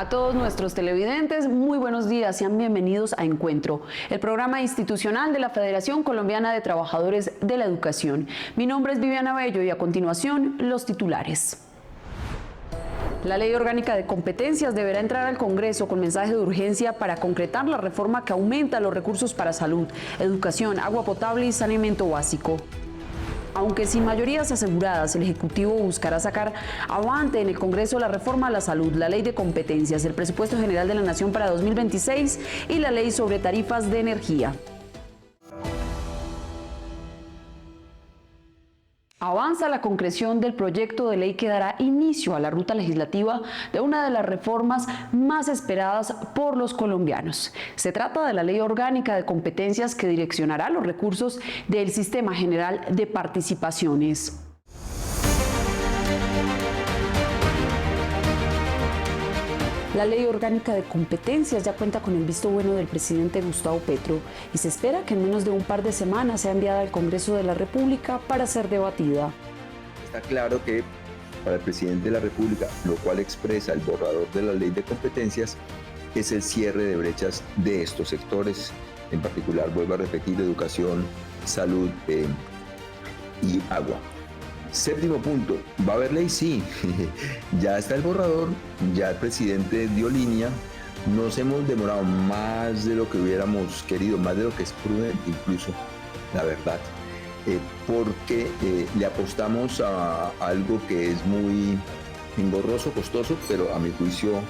A todos nuestros televidentes, muy buenos días, sean bienvenidos a Encuentro, el programa institucional de la Federación Colombiana de Trabajadores de la Educación. Mi nombre es Viviana Bello y a continuación los titulares. La Ley Orgánica de Competencias deberá entrar al Congreso con mensaje de urgencia para concretar la reforma que aumenta los recursos para salud, educación, agua potable y saneamiento básico. Aunque sin mayorías aseguradas, el Ejecutivo buscará sacar avante en el Congreso la reforma a la salud, la Ley de Competencias, el Presupuesto General de la Nación para 2026 y la Ley sobre Tarifas de Energía. Avanza la concreción del proyecto de ley que dará inicio a la ruta legislativa de una de las reformas más esperadas por los colombianos. Se trata de la Ley Orgánica de Competencias que direccionará los recursos del Sistema General de Participaciones. La Ley Orgánica de Competencias ya cuenta con el visto bueno del presidente Gustavo Petro y se espera que en menos de un par de semanas sea enviada al Congreso de la República para ser debatida. Está claro que para el presidente de la República, lo cual expresa el borrador de la Ley de Competencias, es el cierre de brechas de estos sectores, en particular, vuelvo a repetir, educación, salud y agua. Séptimo punto, ¿va a haber ley? Sí, ya está el borrador, ya el presidente dio línea, nos hemos demorado más de lo que hubiéramos querido, más de lo que es prudente incluso, la verdad, porque le apostamos a algo que es muy engorroso, costoso, pero a mi juicio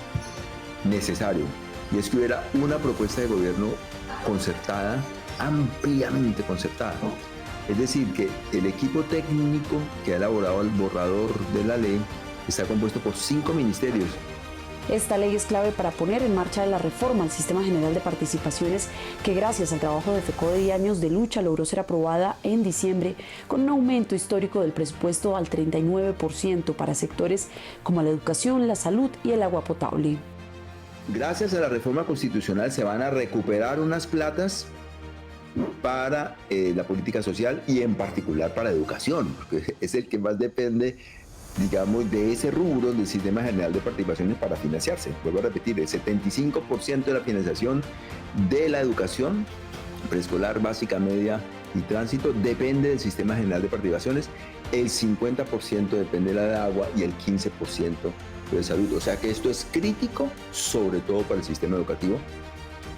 necesario, y es que hubiera una propuesta de gobierno concertada, ampliamente concertada. Es decir, que el equipo técnico que ha elaborado el borrador de la ley está compuesto por 5 ministerios. Esta ley es clave para poner en marcha la reforma al Sistema General de Participaciones que gracias al trabajo de FECODE y años de lucha logró ser aprobada en diciembre con un aumento histórico del presupuesto al 39% para sectores como la educación, la salud y el agua potable. Gracias a la reforma constitucional se van a recuperar unas platas para la política social y en particular para la educación, porque es el que más depende, digamos, de ese rubro del Sistema General de Participaciones para financiarse. Vuelvo a repetir, el 75% de la financiación de la educación, preescolar, básica, media y tránsito, depende del Sistema General de Participaciones, el 50% depende de la de agua y el 15% de salud. O sea que esto es crítico, sobre todo para el sistema educativo.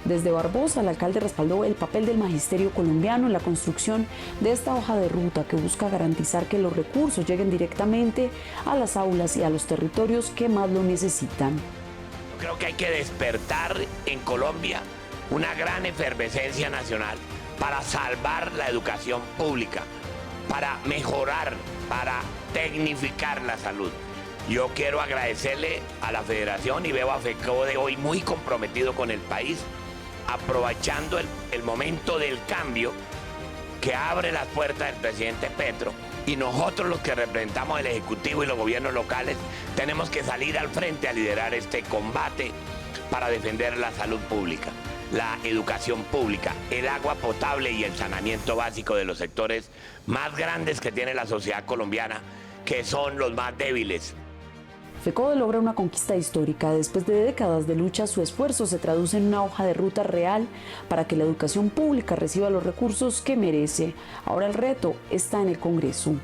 Desde Barbosa, el alcalde respaldó el papel del magisterio colombiano en la construcción de esta hoja de ruta que busca garantizar que los recursos lleguen directamente a las aulas y a los territorios que más lo necesitan. Creo que hay que despertar en Colombia una gran efervescencia nacional para salvar la educación pública, para mejorar, para tecnificar la salud. Yo quiero agradecerle a la Federación y veo a FECODE hoy muy comprometido con el país, aprovechando el momento del cambio que abre las puertas del presidente Petro, y nosotros los que representamos el Ejecutivo y los gobiernos locales tenemos que salir al frente a liderar este combate para defender la salud pública, la educación pública, el agua potable y el saneamiento básico de los sectores más grandes que tiene la sociedad colombiana, que son los más débiles. FECODE logra una conquista histórica. Después de décadas de lucha, su esfuerzo se traduce en una hoja de ruta real para que la educación pública reciba los recursos que merece. Ahora el reto está en el Congreso.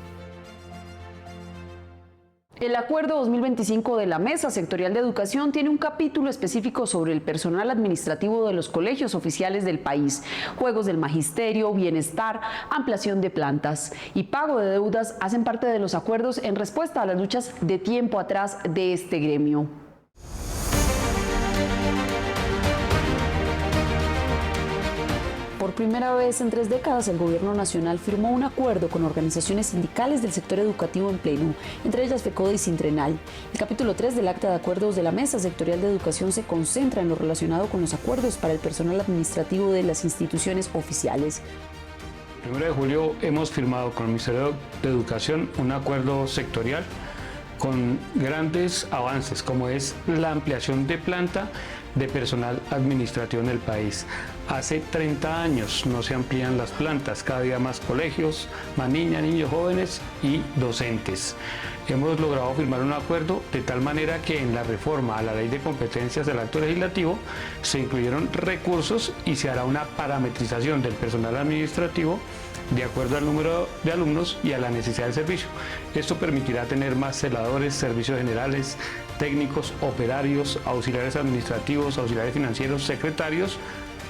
El Acuerdo 2025 de la Mesa Sectorial de Educación tiene un capítulo específico sobre el personal administrativo de los colegios oficiales del país, juegos del magisterio, bienestar, ampliación de plantas y pago de deudas hacen parte de los acuerdos en respuesta a las luchas de tiempo atrás de este gremio. Por primera vez en 3 décadas, el Gobierno Nacional firmó un acuerdo con organizaciones sindicales del sector educativo en pleno, entre ellas FECODE y Sintrenal. El capítulo 3 del Acta de Acuerdos de la Mesa Sectorial de Educación se concentra en lo relacionado con los acuerdos para el personal administrativo de las instituciones oficiales. El 1 de julio hemos firmado con el Ministerio de Educación un acuerdo sectorial con grandes avances, como es la ampliación de planta de personal administrativo en el país. Hace 30 años no se amplían las plantas, cada día más colegios, más niñas, niños, jóvenes y docentes. Hemos logrado firmar un acuerdo de tal manera que en la reforma a la Ley de Competencias del Acto Legislativo se incluyeron recursos y se hará una parametrización del personal administrativo de acuerdo al número de alumnos y a la necesidad del servicio. Esto permitirá tener más celadores, servicios generales, técnicos, operarios, auxiliares administrativos, auxiliares financieros, secretarios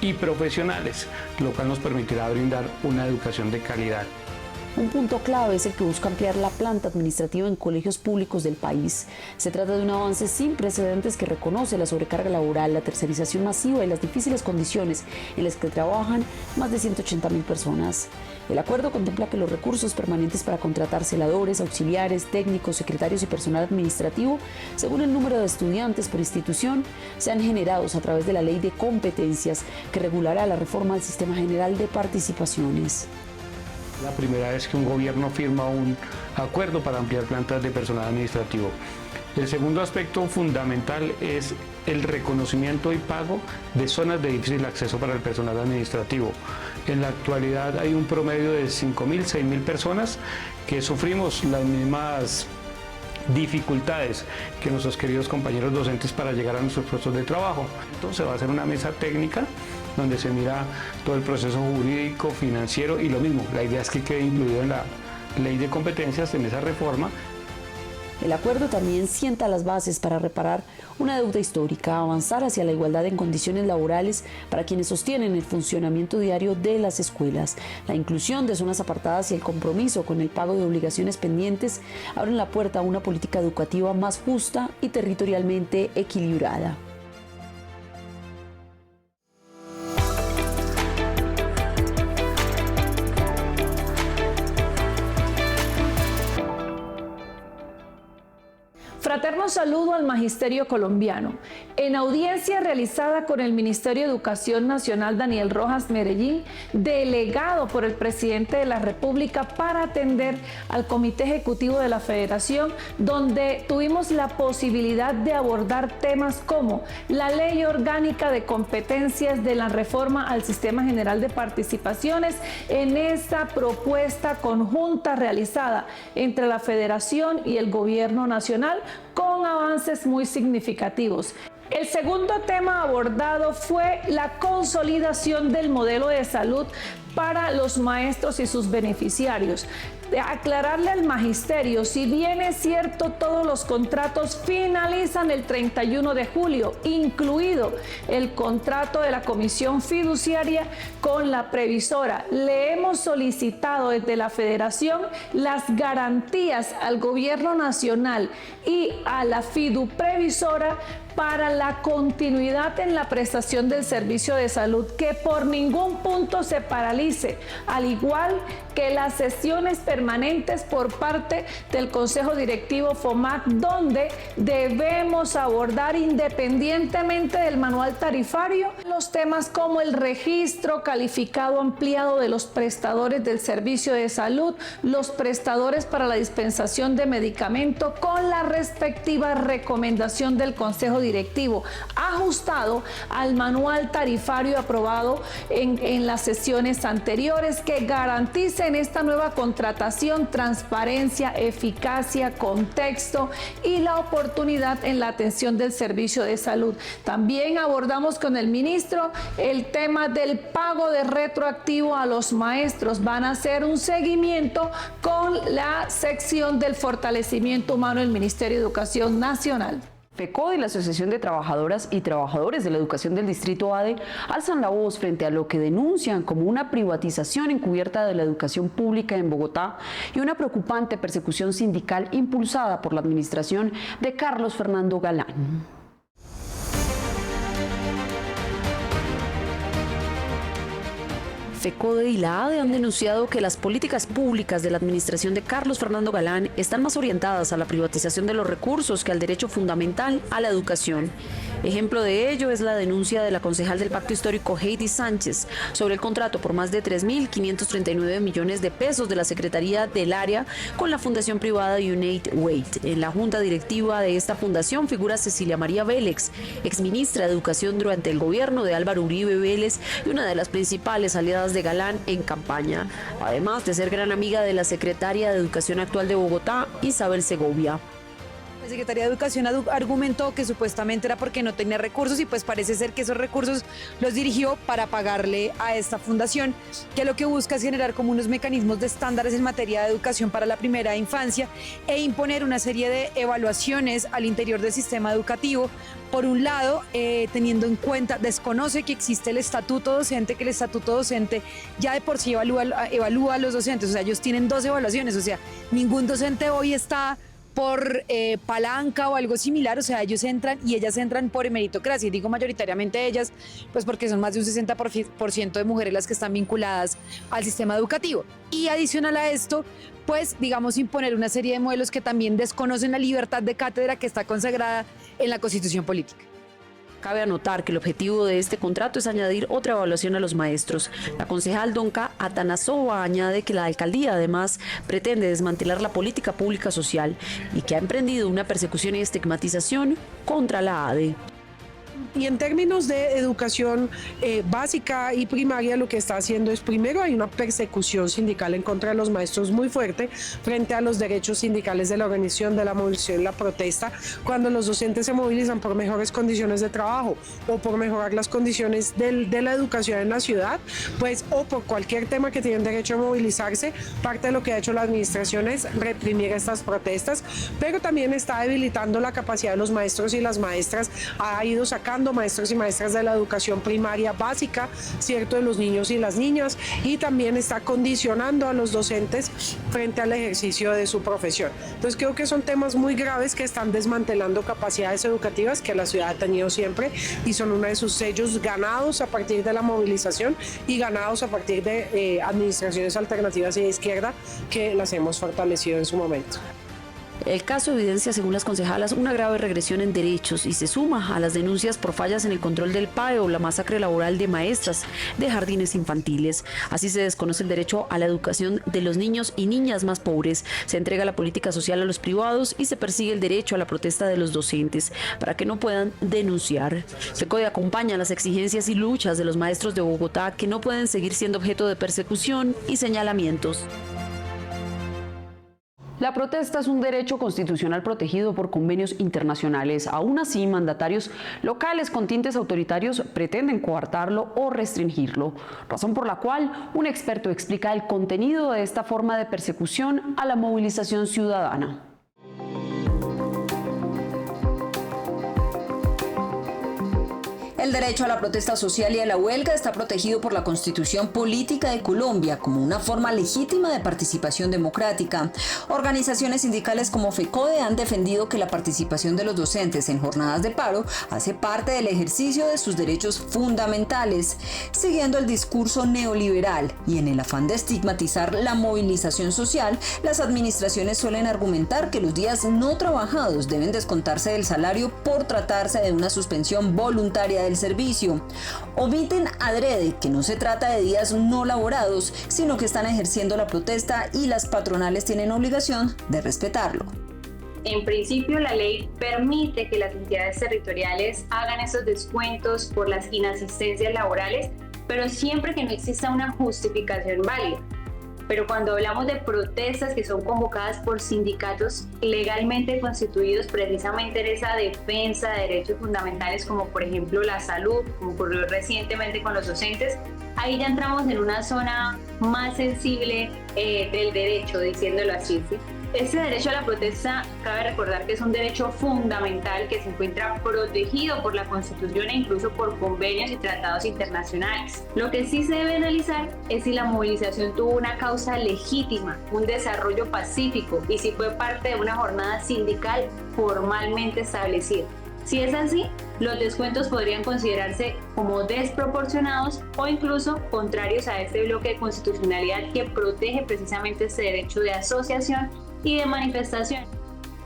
y profesionales, lo cual nos permitirá brindar una educación de calidad. Un punto clave es el que busca ampliar la planta administrativa en colegios públicos del país. Se trata de un avance sin precedentes que reconoce la sobrecarga laboral, la tercerización masiva y las difíciles condiciones en las que trabajan más de 180.000 personas. El acuerdo contempla que los recursos permanentes para contratar celadores, auxiliares, técnicos, secretarios y personal administrativo, según el número de estudiantes por institución, sean generados a través de la Ley de Competencias, que regulará la reforma del Sistema General de Participaciones. La primera vez que un gobierno firma un acuerdo para ampliar plantas de personal administrativo. El segundo aspecto fundamental es el reconocimiento y pago de zonas de difícil acceso para el personal administrativo. En la actualidad hay un promedio de 5.000, 6.000 personas que sufrimos las mismas dificultades que nuestros queridos compañeros docentes para llegar a nuestros puestos de trabajo. Entonces va a ser una mesa técnica donde se mira todo el proceso jurídico, financiero y lo mismo. La idea es que quede incluido en la Ley de Competencias, en esa reforma. El acuerdo también sienta las bases para reparar una deuda histórica, avanzar hacia la igualdad en condiciones laborales para quienes sostienen el funcionamiento diario de las escuelas. La inclusión de zonas apartadas y el compromiso con el pago de obligaciones pendientes abren la puerta a una política educativa más justa y territorialmente equilibrada. Fraterno saludo al Magisterio colombiano. En audiencia realizada con el Ministerio de Educación Nacional Daniel Rojas Medellín, delegado por el presidente de la República para atender al Comité Ejecutivo de la Federación, donde tuvimos la posibilidad de abordar temas como la Ley Orgánica de Competencias de la reforma al Sistema General de Participaciones en esta propuesta conjunta realizada entre la Federación y el Gobierno Nacional, con avances muy significativos. El segundo tema abordado fue la consolidación del modelo de salud para los maestros y sus beneficiarios. Aclararle al magisterio, si bien es cierto todos los contratos finalizan el 31 de julio, incluido el contrato de la comisión fiduciaria con la previsora, le hemos solicitado desde la Federación las garantías al gobierno nacional y a la fiduprevisora para la continuidad en la prestación del servicio de salud, que por ningún punto se paralice, al igual que las sesiones permanentes por parte del Consejo Directivo FOMAC, donde debemos abordar, independientemente del manual tarifario, los temas como el registro calificado ampliado de los prestadores del servicio de salud, los prestadores para la dispensación de medicamento, con la respectiva recomendación del Consejo Directivo, ajustado al manual tarifario aprobado en las sesiones anteriores, que garantice en esta nueva contratación transparencia, eficacia, contexto y la oportunidad en la atención del servicio de salud. También abordamos con el ministro el tema del pago de retroactivo a los maestros. Van a hacer un seguimiento con la sección del fortalecimiento humano del Ministerio de Educación Nacional. FECODE y la Asociación de Trabajadoras y Trabajadores de la Educación del Distrito ADE alzan la voz frente a lo que denuncian como una privatización encubierta de la educación pública en Bogotá y una preocupante persecución sindical impulsada por la administración de Carlos Fernando Galán. FECODE y la ADE han denunciado que las políticas públicas de la administración de Carlos Fernando Galán están más orientadas a la privatización de los recursos que al derecho fundamental a la educación. Ejemplo de ello es la denuncia de la concejal del Pacto Histórico Heidi Sánchez sobre el contrato por más de 3.539 millones de pesos de la Secretaría del Área con la fundación privada Unite Wait. En la junta directiva de esta fundación figura Cecilia María Vélez, exministra de Educación durante el gobierno de Álvaro Uribe Vélez y una de las principales aliadas de Galán en campaña, además de ser gran amiga de la secretaria de Educación actual de Bogotá, Isabel Segovia. La Secretaría de Educación argumentó que supuestamente era porque no tenía recursos y pues parece ser que esos recursos los dirigió para pagarle a esta fundación, que lo que busca es generar como unos mecanismos de estándares en materia de educación para la primera infancia e imponer una serie de evaluaciones al interior del sistema educativo. Por un lado, teniendo en cuenta, desconoce que existe el estatuto docente, que el estatuto docente ya de por sí evalúa a los docentes, o sea, ellos tienen 2 evaluaciones, o sea, ningún docente hoy está por palanca o algo similar, o sea, ellos entran y ellas entran por meritocracia, y digo mayoritariamente ellas, pues porque son más de un 60% de mujeres las que están vinculadas al sistema educativo. Y adicional a esto, pues digamos imponer una serie de modelos que también desconocen la libertad de cátedra que está consagrada en la Constitución Política. Cabe anotar que el objetivo de este contrato es añadir otra evaluación a los maestros. La concejal Donka Atanasova añade que la alcaldía además pretende desmantelar la política pública social y que ha emprendido una persecución y estigmatización contra la ADE. Y en términos de educación básica y primaria, lo que está haciendo es, primero, hay una persecución sindical en contra de los maestros muy fuerte frente a los derechos sindicales de la organización, de la movilización y la protesta. Cuando los docentes se movilizan por mejores condiciones de trabajo o por mejorar las condiciones de la educación en la ciudad, pues, o por cualquier tema que tienen derecho a movilizarse, parte de lo que ha hecho la administración es reprimir estas protestas, pero también está debilitando la capacidad de los maestros y las maestras, ha ido sacando maestros y maestras de la educación primaria básica, ¿cierto?, de los niños y las niñas, y también está condicionando a los docentes frente al ejercicio de su profesión. Entonces creo que son temas muy graves que están desmantelando capacidades educativas que la ciudad ha tenido siempre y son uno de sus sellos ganados a partir de la movilización y ganados a partir de administraciones alternativas y de izquierda que las hemos fortalecido en su momento. El caso evidencia, según las concejalas, una grave regresión en derechos y se suma a las denuncias por fallas en el control del PAE o la masacre laboral de maestras de jardines infantiles. Así se desconoce el derecho a la educación de los niños y niñas más pobres, se entrega la política social a los privados y se persigue el derecho a la protesta de los docentes para que no puedan denunciar. FECODE acompaña las exigencias y luchas de los maestros de Bogotá que no pueden seguir siendo objeto de persecución y señalamientos. La protesta es un derecho constitucional protegido por convenios internacionales. Aún así, mandatarios locales con tintes autoritarios pretenden coartarlo o restringirlo, razón por la cual un experto explica el contenido de esta forma de persecución a la movilización ciudadana. El derecho a la protesta social y a la huelga está protegido por la Constitución Política de Colombia como una forma legítima de participación democrática. Organizaciones sindicales como FECODE han defendido que la participación de los docentes en jornadas de paro hace parte del ejercicio de sus derechos fundamentales, siguiendo el discurso neoliberal y en el afán de estigmatizar la movilización social. Las administraciones suelen argumentar que los días no trabajados deben descontarse del salario por tratarse de una suspensión voluntaria del servicio. Omiten adrede que no se trata de días no laborados, sino que están ejerciendo la protesta y las patronales tienen obligación de respetarlo. En principio, la ley permite que las entidades territoriales hagan esos descuentos por las inasistencias laborales, pero siempre que no exista una justificación válida. Pero cuando hablamos de protestas que son convocadas por sindicatos legalmente constituidos precisamente en esa defensa de derechos fundamentales, como por ejemplo la salud, como ocurrió recientemente con los docentes, ahí ya entramos en una zona más sensible del derecho, diciéndolo así, ¿sí? Este derecho a la protesta, cabe recordar que es un derecho fundamental que se encuentra protegido por la Constitución e incluso por convenios y tratados internacionales. Lo que sí se debe analizar es si la movilización tuvo una causa legítima, un desarrollo pacífico y si fue parte de una jornada sindical formalmente establecida. Si es así, los descuentos podrían considerarse como desproporcionados o incluso contrarios a este bloque de constitucionalidad que protege precisamente este derecho de asociación y de manifestación.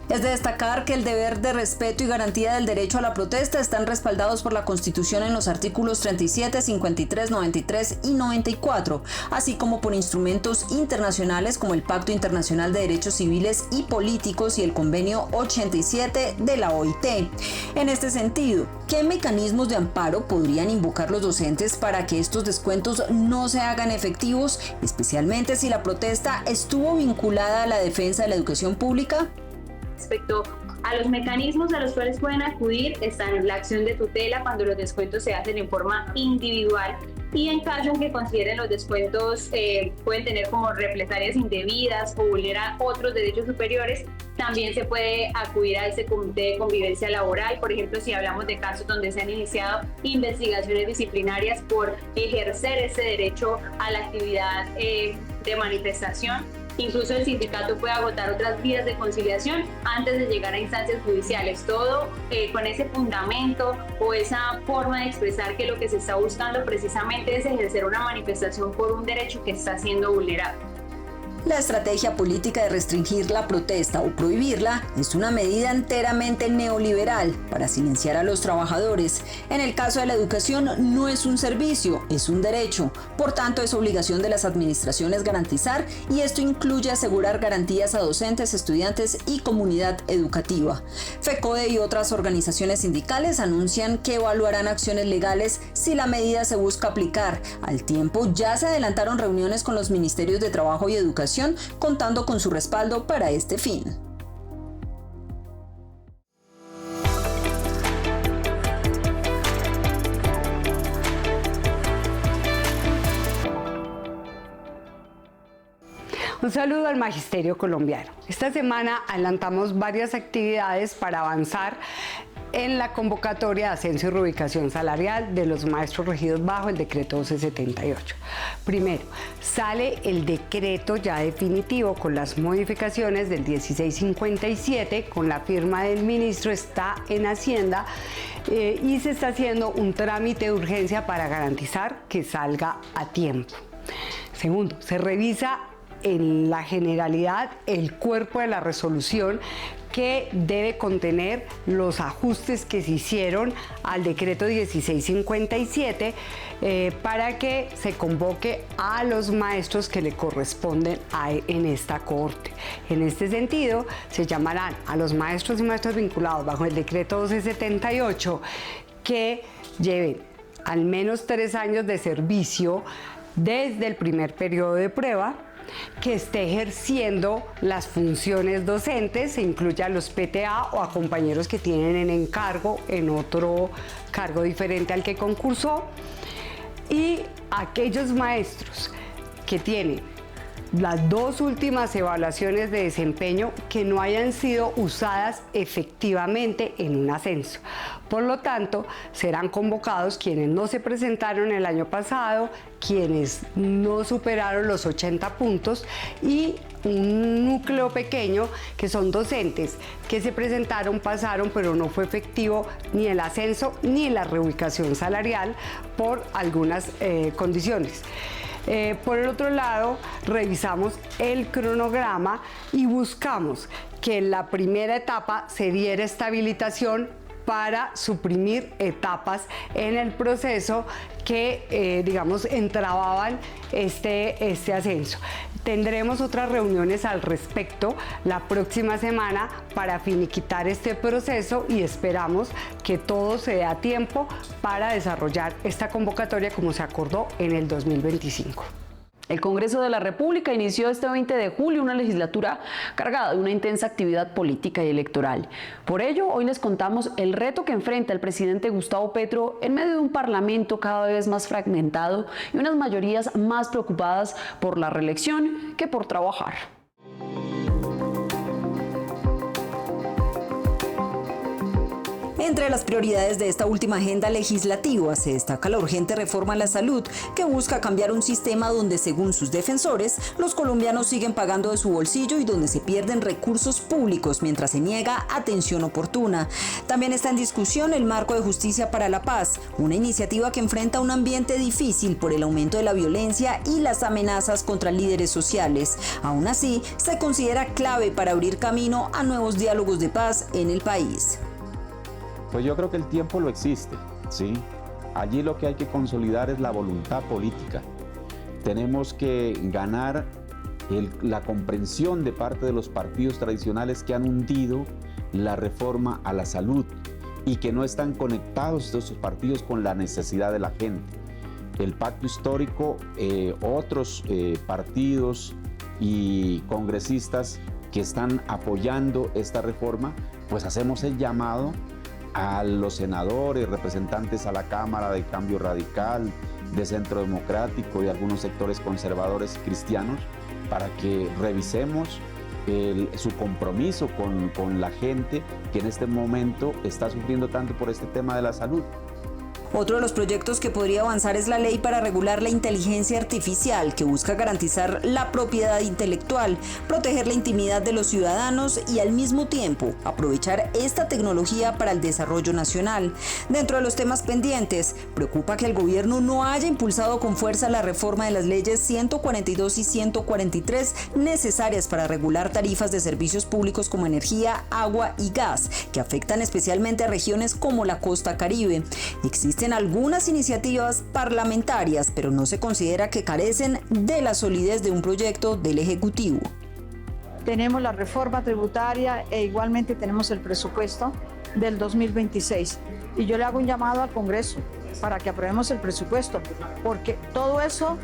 Es de destacar que el deber de respeto y garantía del derecho a la protesta están respaldados por la Constitución en los artículos 37, 53, 93 y 94, así como por instrumentos internacionales como el Pacto Internacional de Derechos Civiles y Políticos y el Convenio 87 de la OIT. En este sentido, ¿qué mecanismos de amparo podrían invocar los docentes para que estos descuentos no se hagan efectivos, especialmente si la protesta estuvo vinculada a la defensa de la educación pública? Respecto a los mecanismos a los cuales pueden acudir, están la acción de tutela cuando los descuentos se hacen en forma individual y en caso en que consideren los descuentos pueden tener como represalias indebidas o vulneran otros derechos superiores, también se puede acudir a ese comité de convivencia laboral. Por ejemplo, si hablamos de casos donde se han iniciado investigaciones disciplinarias por ejercer ese derecho a la actividad de manifestación. Incluso el sindicato puede agotar otras vías de conciliación antes de llegar a instancias judiciales. Todo con ese fundamento o esa forma de expresar que lo que se está buscando precisamente es ejercer una manifestación por un derecho que está siendo vulnerado. La estrategia política de restringir la protesta o prohibirla es una medida enteramente neoliberal para silenciar a los trabajadores. En el caso de la educación no es un servicio, es un derecho. Por tanto, es obligación de las administraciones garantizar, y esto incluye asegurar garantías a docentes, estudiantes y comunidad educativa. FECODE y otras organizaciones sindicales anuncian que evaluarán acciones legales si la medida se busca aplicar. Al tiempo, ya se adelantaron reuniones con los ministerios de Trabajo y Educación, contando con su respaldo para este fin. Un saludo al Magisterio Colombiano. Esta semana adelantamos varias actividades para avanzar en la convocatoria de ascenso y reubicación salarial de los maestros regidos bajo el decreto 1278. Primero, sale el decreto ya definitivo con las modificaciones del 1657, con la firma del ministro, está en Hacienda y se está haciendo un trámite de urgencia para garantizar que salga a tiempo. Segundo, se revisa en la generalidad el cuerpo de la resolución que debe contener los ajustes que se hicieron al decreto 1657 para que se convoque a los maestros que le corresponden en esta corte. En este sentido, se llamarán a los maestros y maestras vinculados bajo el decreto 1278 que lleven al menos 3 años de servicio desde el primer periodo de prueba, que esté ejerciendo las funciones docentes, se incluye a los PTA o a compañeros que tienen en encargo en otro cargo diferente al que concursó, y aquellos maestros que tienen las 2 últimas evaluaciones de desempeño que no hayan sido usadas efectivamente en un ascenso. Por lo tanto, serán convocados quienes no se presentaron el año pasado, quienes no superaron los 80 puntos y un núcleo pequeño que son docentes que se presentaron, pasaron, pero no fue efectivo ni el ascenso ni la reubicación salarial por algunas condiciones. Por el otro lado, revisamos el cronograma y buscamos que en la primera etapa se diera esta habilitación para suprimir etapas en el proceso que, entrababan este ascenso. Tendremos otras reuniones al respecto la próxima semana para finiquitar este proceso y esperamos que todo se dé a tiempo para desarrollar esta convocatoria como se acordó en el 2025. El Congreso de la República inició este 20 de julio una legislatura cargada de una intensa actividad política y electoral. Por ello, hoy les contamos el reto que enfrenta el presidente Gustavo Petro en medio de un parlamento cada vez más fragmentado y unas mayorías más preocupadas por la reelección que por trabajar. Entre las prioridades de esta última agenda legislativa se destaca la urgente reforma a la salud, que busca cambiar un sistema donde, según sus defensores, los colombianos siguen pagando de su bolsillo y donde se pierden recursos públicos mientras se niega atención oportuna. También está en discusión el marco de justicia para la paz, una iniciativa que enfrenta un ambiente difícil por el aumento de la violencia y las amenazas contra líderes sociales. Aún así, se considera clave para abrir camino a nuevos diálogos de paz en el país. Pues yo creo que el tiempo lo existe, ¿sí? Allí lo que hay que consolidar es la voluntad política. Tenemos que ganar la comprensión de parte de los partidos tradicionales que han hundido la reforma a la salud y que no están conectados estos partidos con la necesidad de la gente. El pacto histórico, otros partidos y congresistas que están apoyando esta reforma, pues hacemos el llamado a los senadores, representantes a la Cámara de Cambio Radical, de Centro Democrático y algunos sectores conservadores cristianos para que revisemos su compromiso con la gente que en este momento está sufriendo tanto por este tema de la salud. Otro de los proyectos que podría avanzar es la ley para regular la inteligencia artificial, que busca garantizar la propiedad intelectual, proteger la intimidad de los ciudadanos y al mismo tiempo aprovechar esta tecnología para el desarrollo nacional. Dentro de los temas pendientes, preocupa que el gobierno no haya impulsado con fuerza la reforma de las leyes 142 y 143 necesarias para regular tarifas de servicios públicos como energía, agua y gas, que afectan especialmente a regiones como la costa Caribe. Existen algunas iniciativas parlamentarias, pero no se considera que carecen de la solidez de un proyecto del Ejecutivo. Tenemos la reforma tributaria e igualmente tenemos el presupuesto del 2026. Y yo le hago un llamado al Congreso para que aprobemos el presupuesto, porque todo eso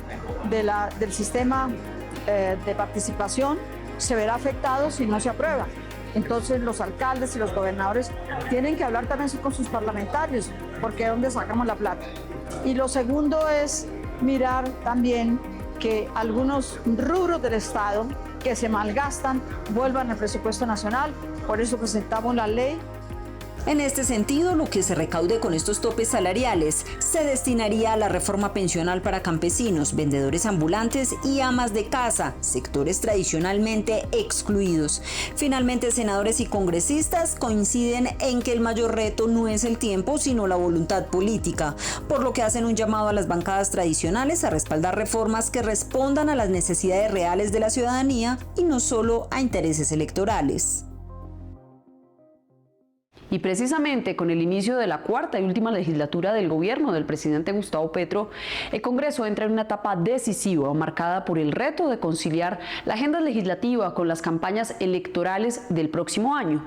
del sistema de participación se verá afectado si no se aprueba. Entonces los alcaldes y los gobernadores tienen que hablar también con sus parlamentarios, porque ¿de dónde sacamos la plata? Y lo segundo es mirar también que algunos rubros del Estado que se malgastan vuelvan al presupuesto nacional. Por eso presentamos la ley. En este sentido, lo que se recaude con estos topes salariales se destinaría a la reforma pensional para campesinos, vendedores ambulantes y amas de casa, sectores tradicionalmente excluidos. Finalmente, senadores y congresistas coinciden en que el mayor reto no es el tiempo, sino la voluntad política, por lo que hacen un llamado a las bancadas tradicionales a respaldar reformas que respondan a las necesidades reales de la ciudadanía y no solo a intereses electorales. Y precisamente con el inicio de la cuarta y última legislatura del gobierno del presidente Gustavo Petro, el Congreso entra en una etapa decisiva marcada por el reto de conciliar la agenda legislativa con las campañas electorales del próximo año.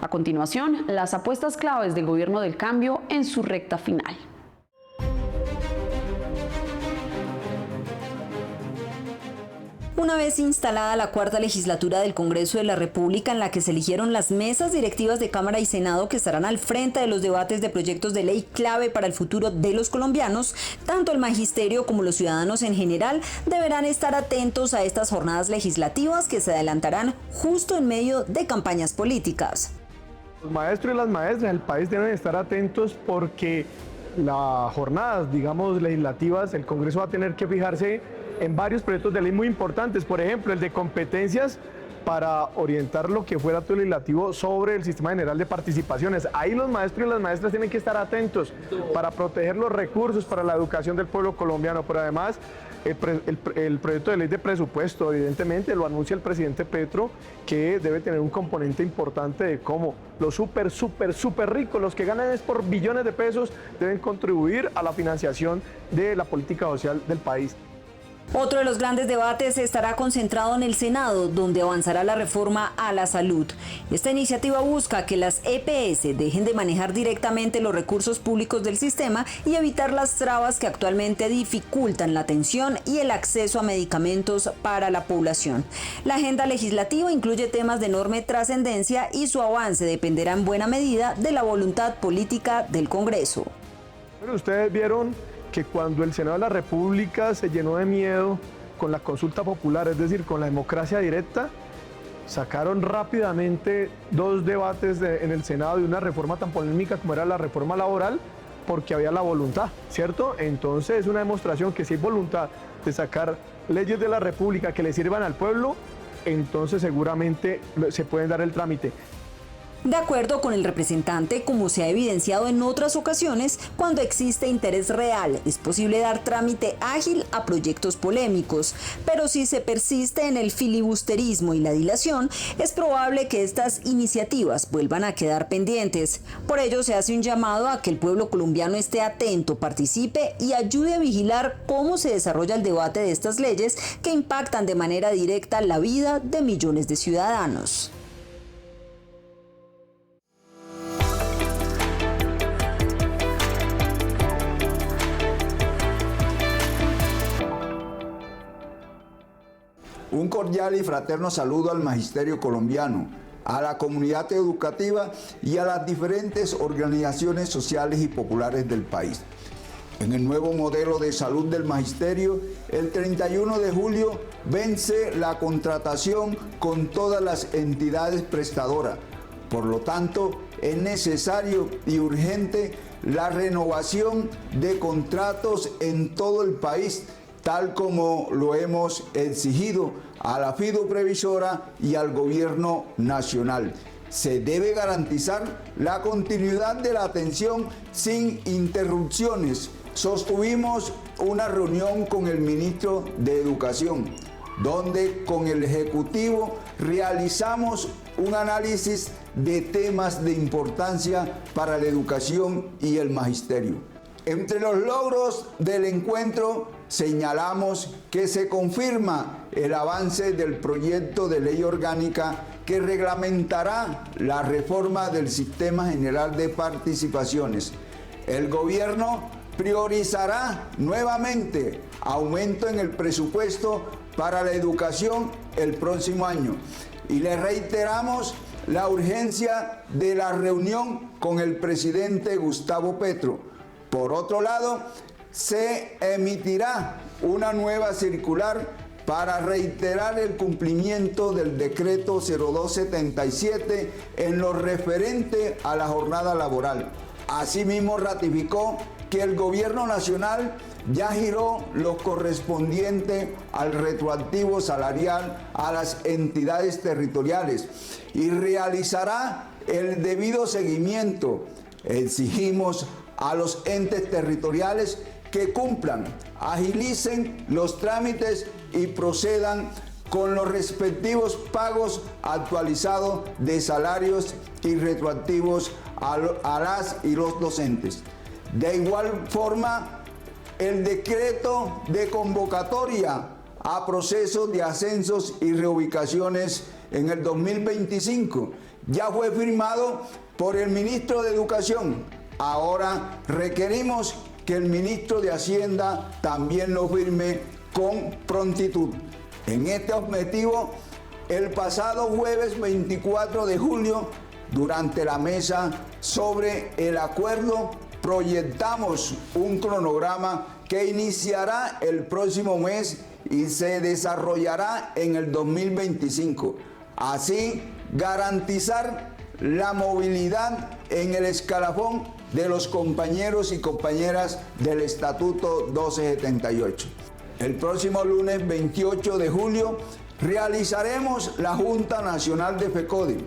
A continuación, las apuestas claves del gobierno del cambio en su recta final. Una vez instalada la cuarta legislatura del Congreso de la República, en la que se eligieron las mesas directivas de Cámara y Senado que estarán al frente de los debates de proyectos de ley clave para el futuro de los colombianos, tanto el magisterio como los ciudadanos en general deberán estar atentos a estas jornadas legislativas que se adelantarán justo en medio de campañas políticas. Los maestros y las maestras del país deben estar atentos porque las jornadas, legislativas, el Congreso va a tener que fijarse en varios proyectos de ley muy importantes, por ejemplo, el de competencias para orientar lo que fuera todo legislativo sobre el sistema general de participaciones. Ahí los maestros y las maestras tienen que estar atentos para proteger los recursos para la educación del pueblo colombiano, pero además el proyecto de ley de presupuesto, evidentemente, lo anuncia el presidente Petro, que debe tener un componente importante de cómo los súper ricos, los que ganan es por billones de pesos, deben contribuir a la financiación de la política social del país. Otro de los grandes debates estará concentrado en el Senado, donde avanzará la reforma a la salud. Esta iniciativa busca que las EPS dejen de manejar directamente los recursos públicos del sistema y evitar las trabas que actualmente dificultan la atención y el acceso a medicamentos para la población. La agenda legislativa incluye temas de enorme trascendencia y su avance dependerá en buena medida de la voluntad política del Congreso. Bueno, ustedes vieron que cuando el Senado de la República se llenó de miedo con la consulta popular, es decir, con la democracia directa, sacaron rápidamente 2 debates en el Senado de una reforma tan polémica como era la reforma laboral, porque había la voluntad, ¿cierto? Entonces es una demostración que si hay voluntad de sacar leyes de la República que le sirvan al pueblo, entonces seguramente se pueden dar el trámite. De acuerdo con el representante, como se ha evidenciado en otras ocasiones, cuando existe interés real, es posible dar trámite ágil a proyectos polémicos, pero si se persiste en el filibusterismo y la dilación, es probable que estas iniciativas vuelvan a quedar pendientes. Por ello, se hace un llamado a que el pueblo colombiano esté atento, participe y ayude a vigilar cómo se desarrolla el debate de estas leyes que impactan de manera directa la vida de millones de ciudadanos. Un cordial y fraterno saludo al magisterio colombiano, a la comunidad educativa y a las diferentes organizaciones sociales y populares del país. En el nuevo modelo de salud del magisterio, el 31 de julio vence la contratación con todas las entidades prestadoras. Por lo tanto, es necesario y urgente la renovación de contratos en todo el país, tal como lo hemos exigido a la Fiduprevisora y al Gobierno Nacional. Se debe garantizar la continuidad de la atención sin interrupciones. Sostuvimos una reunión con el ministro de Educación, donde con el Ejecutivo realizamos un análisis de temas de importancia para la educación y el magisterio. Entre los logros del encuentro señalamos que se confirma el avance del proyecto de ley orgánica que reglamentará la reforma del Sistema General de Participaciones. El gobierno priorizará nuevamente aumento en el presupuesto para la educación el próximo año y le reiteramos la urgencia de la reunión con el presidente Gustavo Petro. Por otro lado, se emitirá una nueva circular para reiterar el cumplimiento del decreto 0277 en lo referente a la jornada laboral. Asimismo, ratificó que el Gobierno Nacional ya giró lo correspondiente al retroactivo salarial a las entidades territoriales y realizará el debido seguimiento. Exigimos a los entes territoriales que cumplan, agilicen los trámites y procedan con los respectivos pagos actualizados de salarios y retroactivos a las y los docentes. De igual forma, el decreto de convocatoria a procesos de ascensos y reubicaciones en el 2025 ya fue firmado por el ministro de Educación. Ahora requerimos que el ministro de Hacienda también lo firme con prontitud. En este objetivo, el pasado jueves 24 de julio, durante la mesa sobre el acuerdo, proyectamos un cronograma que iniciará el próximo mes y se desarrollará en el 2025. Así, garantizar la movilidad en el escalafón de los compañeros y compañeras del Estatuto 1278. El próximo lunes 28 de julio realizaremos la Junta Nacional de FECODE,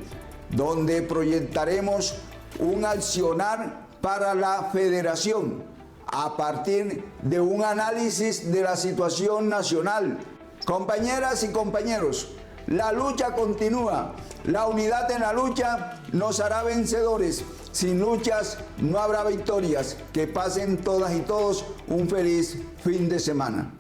donde proyectaremos un accionar para la federación a partir de un análisis de la situación nacional. Compañeras y compañeros, la lucha continúa. La unidad en la lucha nos hará vencedores. Sin luchas no habrá victorias. Que pasen todas y todos un feliz fin de semana.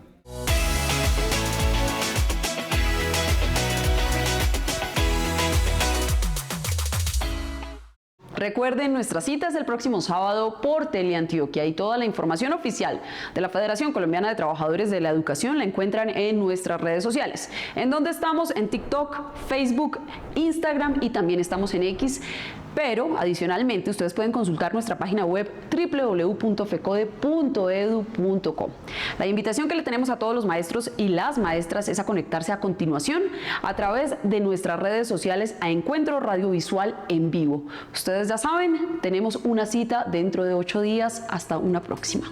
Recuerden, nuestras citas el próximo sábado por Teleantioquia, y toda la información oficial de la Federación Colombiana de Trabajadores de la Educación la encuentran en nuestras redes sociales, en donde estamos en TikTok, Facebook, Instagram y también estamos en X. Pero adicionalmente ustedes pueden consultar nuestra página web www.fecode.edu.co. La invitación que le tenemos a todos los maestros y las maestras es a conectarse a continuación a través de nuestras redes sociales a Encuentro Radiovisual en vivo. Ustedes ya saben, tenemos una cita dentro de 8 días. Hasta una próxima.